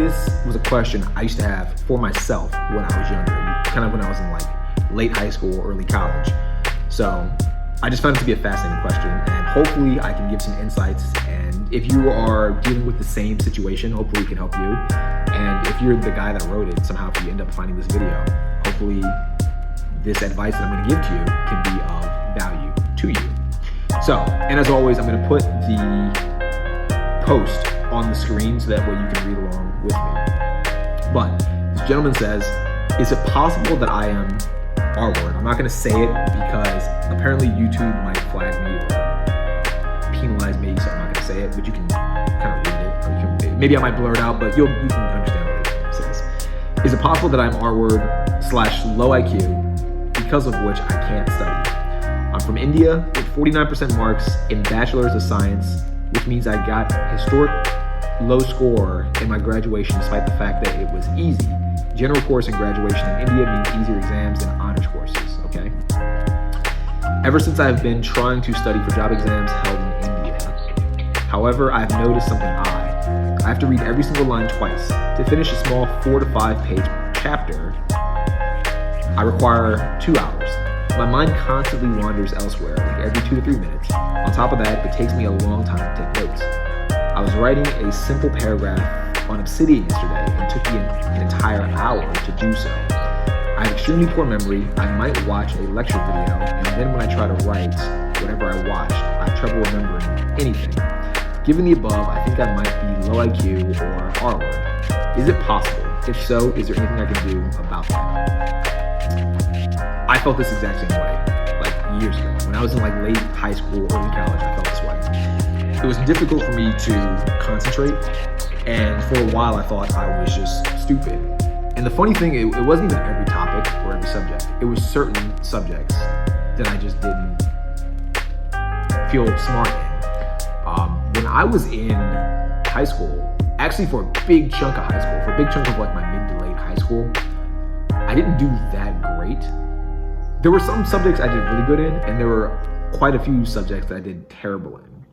this was a question I used to have for myself when I was younger, kind of when I was in like late high school or early college. So I just found it to be a fascinating question, and hopefully I can give some insights. And if you are dealing with the same situation, hopefully it can help you. And if you're the guy that wrote it, somehow if you end up finding this video, hopefully this advice that I'm going to give to you can be of value to you. So, and as always, I'm going to put the post on the screen so that way you can read along with me. But this gentleman says, is it possible that I am R-word? I'm not going to say it because apparently YouTube might flag me or penalize me, so I'm not going to say it, but you can kind of read it. Or you can, maybe I might blur it out, but you can understand what it says. Is it possible that I'm R-word / low IQ because of which I can't study? I'm from India with 49% marks in Bachelor's of Science, which means I got historic low score in my graduation despite the fact that it was easy. General course and graduation in India means easier exams than honors courses, okay? Ever since I've been trying to study for job exams held in India. However, I've noticed something odd. I have to read every single line twice. To finish a small 4 to 5 page chapter, I require 2 hours. My mind constantly wanders elsewhere, like every 2 to 3 minutes. On top of that, it takes me a long time to take notes. I was writing a simple paragraph on Obsidian yesterday and took me an entire hour to do so. I have extremely poor memory. I might watch a lecture video, and then when I try to write whatever I watched, I have trouble remembering anything. Given the above, I think I might be low IQ or R-word. Is it possible? If so, is there anything I can do about that? I felt this exact same way, like years ago. When I was in like late high school, early college, I felt this way. It was difficult for me to concentrate, and for a while I thought I was just stupid. And the funny thing, it wasn't even every topic or every subject. It was certain subjects that I just didn't feel smart in. When I was in high school, actually for a big chunk of high school, for a big chunk of like my mid to late high school, I didn't do that great. There were some subjects I did really good in, and there were quite a few subjects that I did terrible in.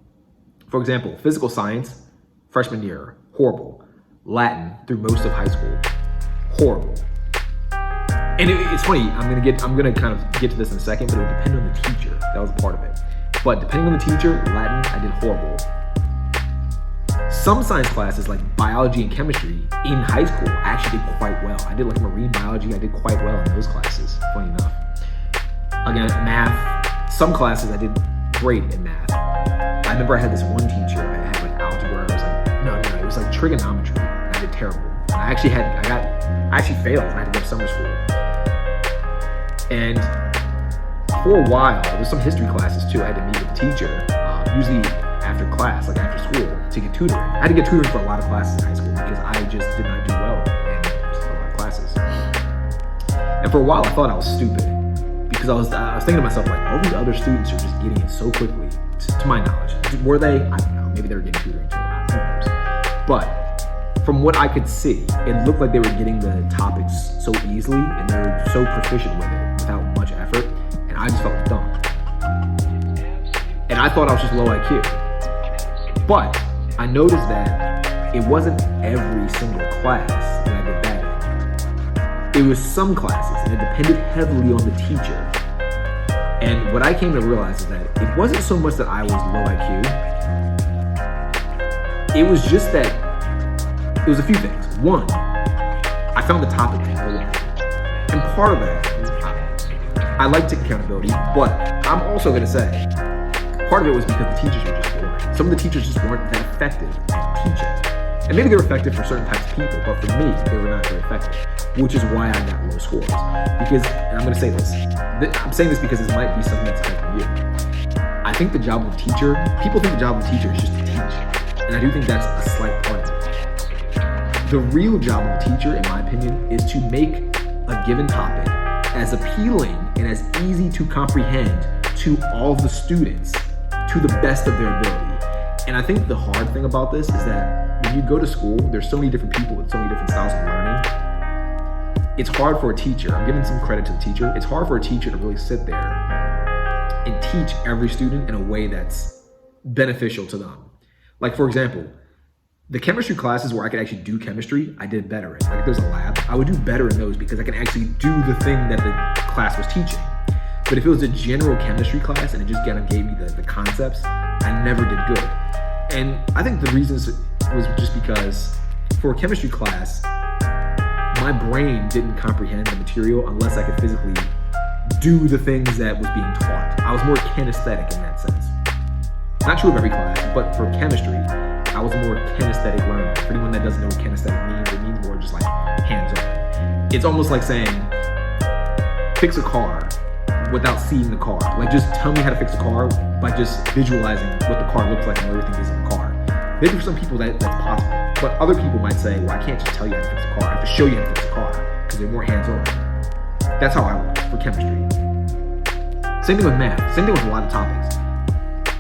For example, physical science, freshman year, horrible. Latin through most of high school, horrible. And it's funny, I'm gonna kind of get to this in a second, but it would depend on the teacher. That was a part of it. But depending on the teacher, Latin, I did horrible. Some science classes like biology and chemistry in high school, I actually did quite well. I did like marine biology, I did quite well in those classes, funny enough. Again, math, some classes I did great in math. I remember I had this one teacher, I had like algebra, I was like, no, it was like trigonometry, and I did terrible. And I actually failed, and I had to go to summer school. And for a while, there's some history classes too, I had to meet with the teacher, usually after class, like after school, to get tutoring. I had to get tutoring for a lot of classes in high school because I just did not do well in a lot of classes. And for a while, I thought I was stupid because I was thinking to myself, like, all these other students are just getting it so quickly, to my knowledge. Were they? I don't know. Maybe they were getting tutoring too. Who knows? But from what I could see, it looked like they were getting the topics so easily and they were so proficient with it without much effort, and I just felt dumb. And I thought I was just low IQ. But I noticed that it wasn't every single class that I did bad in. It was some classes, and it depended heavily on the teacher. And what I came to realize is that it wasn't so much that I was low IQ. It was just that, it was a few things. One, I found the topic boring. And part of that, I like taking accountability, but I'm also gonna say, part of it was because the teachers were just boring. Some of the teachers just weren't that effective at teaching. And maybe they were effective for certain types of people, but for me, they were not very effective, which is why I got low scores. Because, and I'm gonna say this, I'm saying this because this might be something that's affecting you. I think the job of a teacher, people think the job of a teacher is just to teach. And I do think that's a slight part of it. The real job of a teacher, in my opinion, is to make a given topic as appealing and as easy to comprehend to all of the students to the best of their ability. And I think the hard thing about this is that when you go to school, there's so many different people with so many different styles of learning. It's hard for a teacher, I'm giving some credit to the teacher, it's hard for a teacher to really sit there and teach every student in a way that's beneficial to them. Like, for example, The chemistry classes where I could actually do chemistry, I did better in. Like if there's a lab, I would do better in those because I can actually do the thing that the class was teaching. But if it was a general chemistry class and it just kind of gave me the concepts, I never did good. And I think the reasons was just because for a chemistry class, my brain didn't comprehend the material unless I could physically do the things that was being taught. I was more kinesthetic in that sense. Not true of every class, but for chemistry, I was a more kinesthetic learner. For anyone that doesn't know what kinesthetic means, it means more just like hands-on. It's almost like saying, fix a car without seeing the car. Like just tell me how to fix a car by just visualizing what the car looks like and everything is in the car. Maybe for some people that's possible, but other people might say, well, I can't just tell you how to fix a car. I have to show you how to fix a car because they're more hands-on. That's how I work for chemistry. Same thing with math. Same thing with a lot of topics.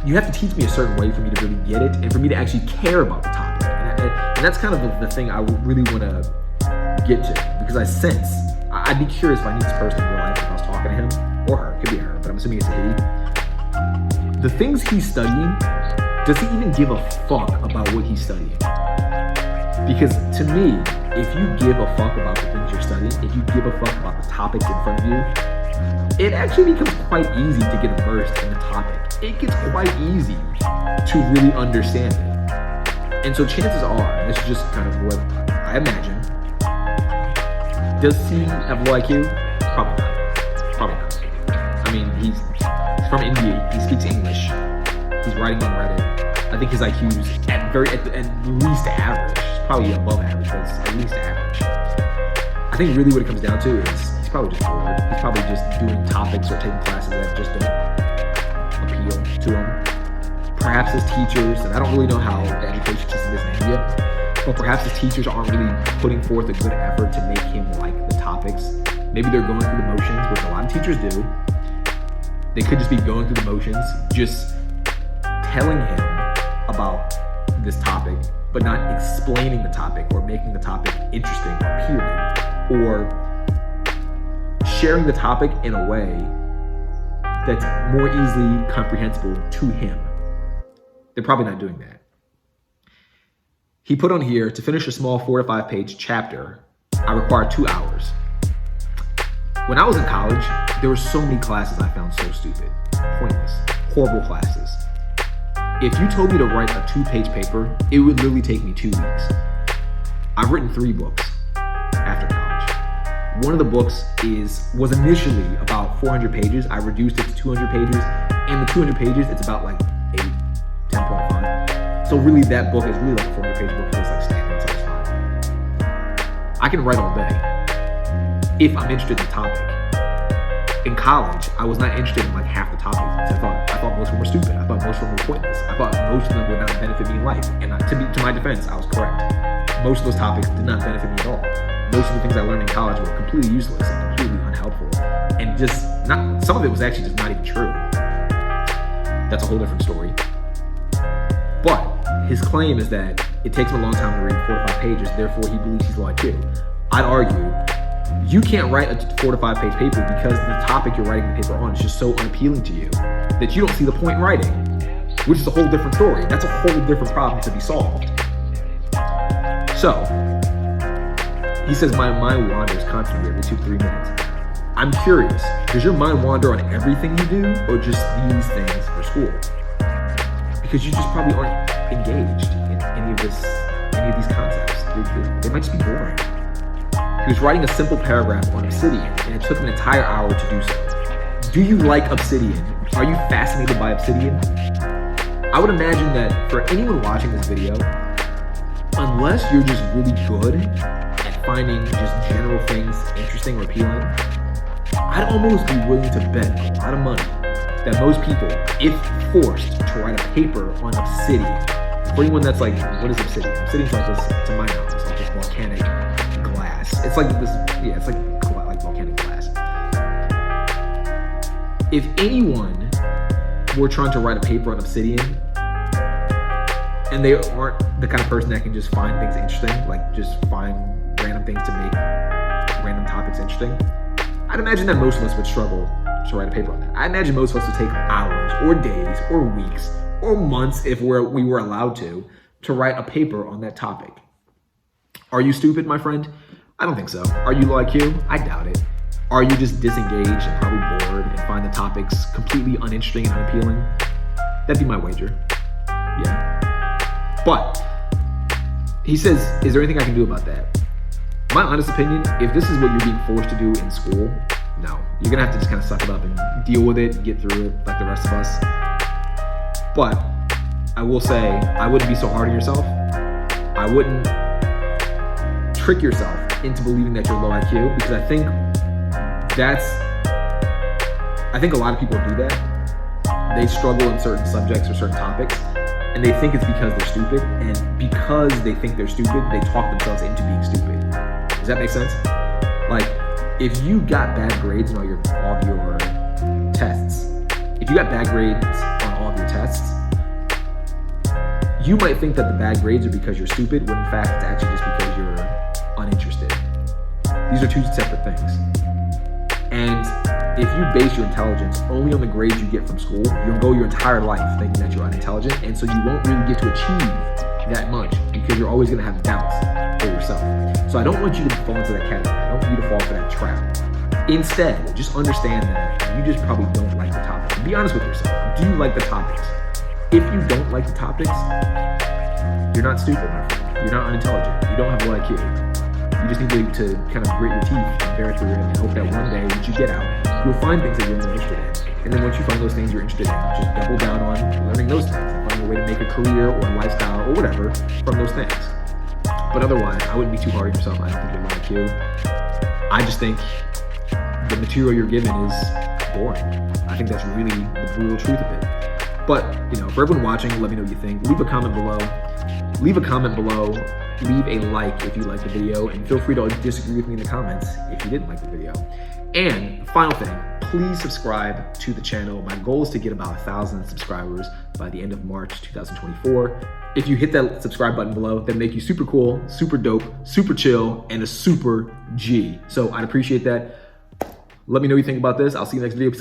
You have to teach me a certain way for me to really get it and for me to actually care about the topic. And that's kind of the thing I really want to get to because I sense, I'd be curious if I knew this person in real life if I was talking to him or her. It could be her, but I'm assuming it's a he. The things he's studying, does he even give a fuck about what he's studying? Because to me, if you give a fuck about the things you're studying, if you give a fuck about the topics in front of you, it actually becomes quite easy to get immersed in the topic. It gets quite easy to really understand it. And so chances are, and this is just kind of what I imagine, does he have low IQ? Probably not. Probably not. I mean, he's from India. He speaks English. He's writing on Reddit. I think his IQ is at least average. Probably above average, but it's at least average. I think really what it comes down to is he's probably just bored. He's probably just doing topics or taking classes that just don't appeal to him. Perhaps his teachers, and I don't really know how the education system is in India, but perhaps his teachers aren't really putting forth a good effort to make him like the topics. Maybe they're going through the motions, which a lot of teachers do. They could just be going through the motions, just telling him about this topic, but not explaining the topic or making the topic interesting or appealing or sharing the topic in a way that's more easily comprehensible to him. They're probably not doing that. He put on here, to finish a small 4 to 5 page chapter, I require 2 hours. When I was in college, there were so many classes I found so stupid, pointless, horrible classes. If you told me to write a 2-page paper, it would literally take me 2 weeks. I've written 3 books after college. One of the books was initially about 400 pages. I reduced it to 200 pages. And the 200 pages, it's about like 10.5. So really that book is really like a 400-page book. It's like standard, so it's fine. I can write all day if I'm interested in the topic. In college, I was not interested in like half the topics. I thought most of them were stupid. I thought most of them were pointless. I thought most of them would not benefit me in life. And to my defense, I was correct. Most of those topics did not benefit me at all. Most of the things I learned in college were completely useless and completely unhelpful. And some of it was actually just not even true. That's a whole different story. But his claim is that it takes him a long time to read 4 to 5 pages, therefore he believes he's low IQ. I'd argue you can't write a 4 to 5 page paper because the topic you're writing the paper on is just so unappealing to you that you don't see the point in writing, which is a whole different story. That's a whole different problem to be solved. So, he says my mind wanders constantly every 2-3 minutes. I'm curious, does your mind wander on everything you do or just these things for school? Because you just probably aren't engaged in any of these concepts. They might just be boring. He was writing a simple paragraph on Obsidian, and it took an entire hour to do so. Do you like Obsidian? Are you fascinated by Obsidian? I would imagine that for anyone watching this video, unless you're just really good at finding just general things interesting or appealing, I'd almost be willing to bet a lot of money that most people, if forced to write a paper on Obsidian, for anyone that's like, what is Obsidian? Obsidian's like this, to my knowledge, it's like this volcanic glass. It's like this, yeah, it's like volcanic glass. If anyone were trying to write a paper on Obsidian, and they aren't the kind of person that can just find things interesting, like just find random things to make random topics interesting, I'd imagine that most of us would struggle to write a paper on that. I imagine most of us would take hours or days or weeks or months if we were allowed to to write a paper on that topic. Are you stupid, my friend? I don't think so. Are you low IQ? I doubt it. Are you just disengaged and probably bored and find the topics completely uninteresting and unappealing? That'd be my wager. Yeah. But he says, is there anything I can do about that? My honest opinion, if this is what you're being forced to do in school, no. You're gonna have to just kind of suck it up and deal with it and get through it like the rest of us. But I will say, I wouldn't be so hard on yourself. I wouldn't trick yourself into believing that you're low IQ, because I think a lot of people do that. They struggle in certain subjects or certain topics, and they think it's because they're stupid, and because they think they're stupid, they talk themselves into being stupid. Does that make sense? Like, if you got bad grades on all of your tests, if you got bad grades on all of your tests, you might think that the bad grades are because you're stupid, when in fact it's actually just because you're uninterested. These are two separate things. And if you base your intelligence only on the grades you get from school, you'll go your entire life thinking that you're unintelligent, and so you won't really get to achieve that much because you're always going to have doubts for yourself. So I don't want you to fall into that category. I don't want you to fall for that trap. Instead, just understand that you just probably don't like the topics. Be honest with yourself. Do you like the topics? If you don't like the topics, you're not stupid, my friend. You're not unintelligent. You don't have low IQ. You just need to kind of grit your teeth and bear through it and hope that one day, once you get out, you'll find things that you're more interested in. And then once you find those things you're interested in, just double down on learning those things and find a way to make a career or a lifestyle or whatever from those things. But otherwise, I wouldn't be too hard on yourself. I don't think you're low IQ. I just think the material you're given is boring. I think that's really the brutal truth of it. But, for everyone watching, let me know what you think. Leave a comment below. Leave a like if you liked the video, and feel free to disagree with me in the comments if you didn't like the video. And final thing, please subscribe to the channel. My goal is to get about 1,000 subscribers by the end of March 2024. If you hit that subscribe button below, that'd make you super cool, super dope, super chill, and a super G. So I'd appreciate that. Let me know what you think about this. I'll see you next video.